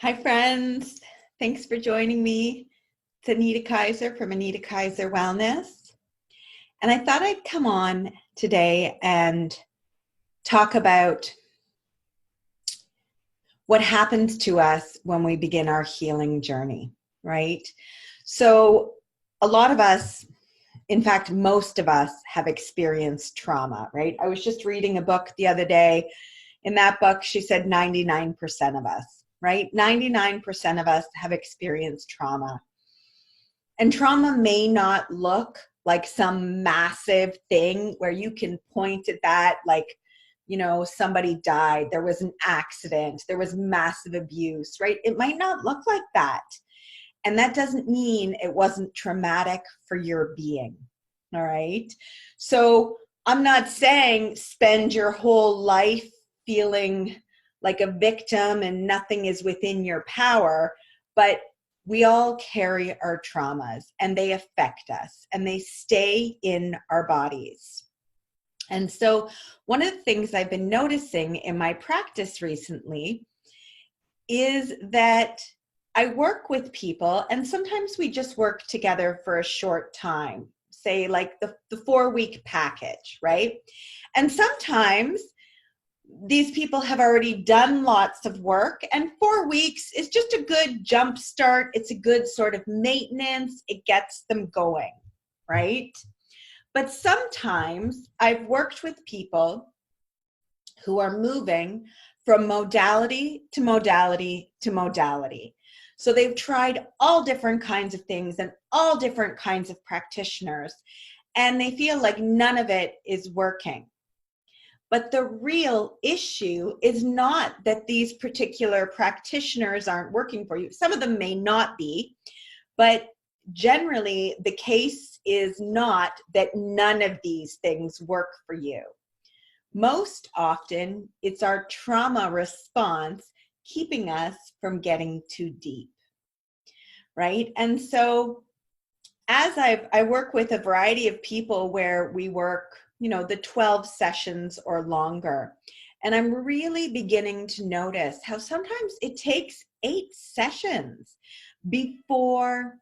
Hi, friends. Thanks for joining me. It's Anita Kaiser from Anita Kaiser Wellness. And I thought I'd come on today and talk about what happens to us when we begin our healing journey, right? So a lot of us, in fact, most of us have experienced trauma, right? I was just reading a book the other day. In that book, she said 99% of us, right? 99% of us have experienced trauma. And trauma may not look like some massive thing where you can point at that like, somebody died, there was an accident, there was massive abuse, right? It might not look like that. And that doesn't mean it wasn't traumatic for your being, all right? So I'm not saying spend your whole life feeling like a victim and nothing is within your power, but we all carry our traumas and they affect us and they stay in our bodies. And so one of the things I've been noticing in my practice recently is that I work with people and sometimes we just work together for a short time, say like the 4-week package, right? And sometimes these people have already done lots of work and 4 weeks is just a good jump start. It's a good sort of maintenance. It gets them going, right? But sometimes I've worked with people who are moving from modality to modality to modality. So they've tried all different kinds of things and all different kinds of practitioners, and they feel like none of it is working. But the real issue is not that these particular practitioners aren't working for you. Some of them may not be, but generally the case is not that none of these things work for you. Most often, it's our trauma response keeping us from getting too deep, right? And so as I work with a variety of people where we work, the 12 sessions or longer, and I'm really beginning to notice how sometimes it takes 8 sessions before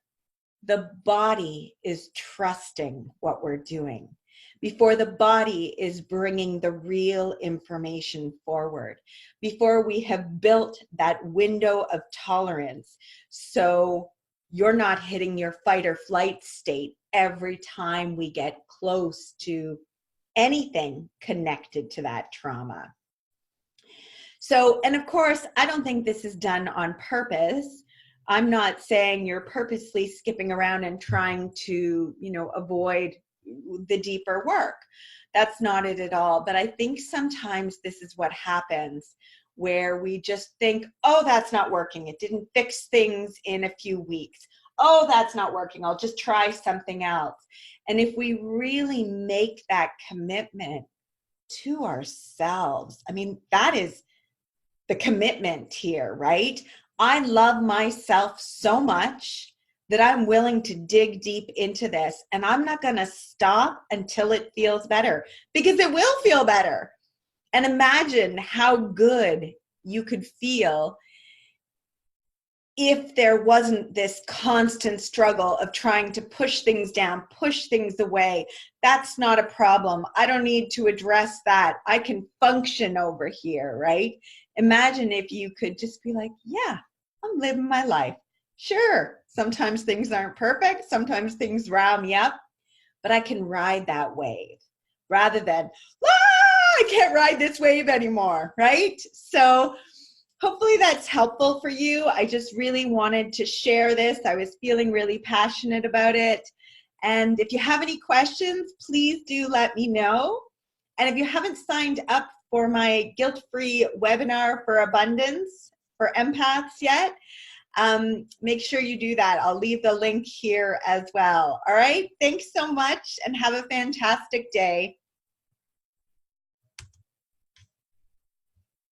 the body is trusting what we're doing, before the body is bringing the real information forward, before we have built that window of tolerance so you're not hitting your fight or flight state every time we get close to anything connected to that trauma. So, and of course, I don't think this is done on purpose. I'm not saying you're purposely skipping around and trying to, avoid the deeper work. That's not it at all. But I think sometimes this is what happens, where we just think, oh, that's not working. It didn't fix things in a few weeks. Oh, that's not working. I'll just try something else. And if we really make that commitment to ourselves, I mean, that is the commitment here, right? I love myself so much that I'm willing to dig deep into this, and I'm not going to stop until it feels better, because it will feel better. And imagine how good you could feel if there wasn't this constant struggle of trying to push things down, push things away. That's not a problem. I don't need to address that. I can function over here, right? Imagine if you could just be like, yeah, I'm living my life. Sure, sometimes things aren't perfect. Sometimes things rile me up, but I can ride that wave rather than, I can't ride this wave anymore, right? So hopefully that's helpful for you. I just really wanted to share this. I was feeling really passionate about it. And if you have any questions, please do let me know. And if you haven't signed up for my guilt-free webinar for abundance for empaths yet, make sure you do that. I'll leave the link here as well. All right. Thanks so much and have a fantastic day.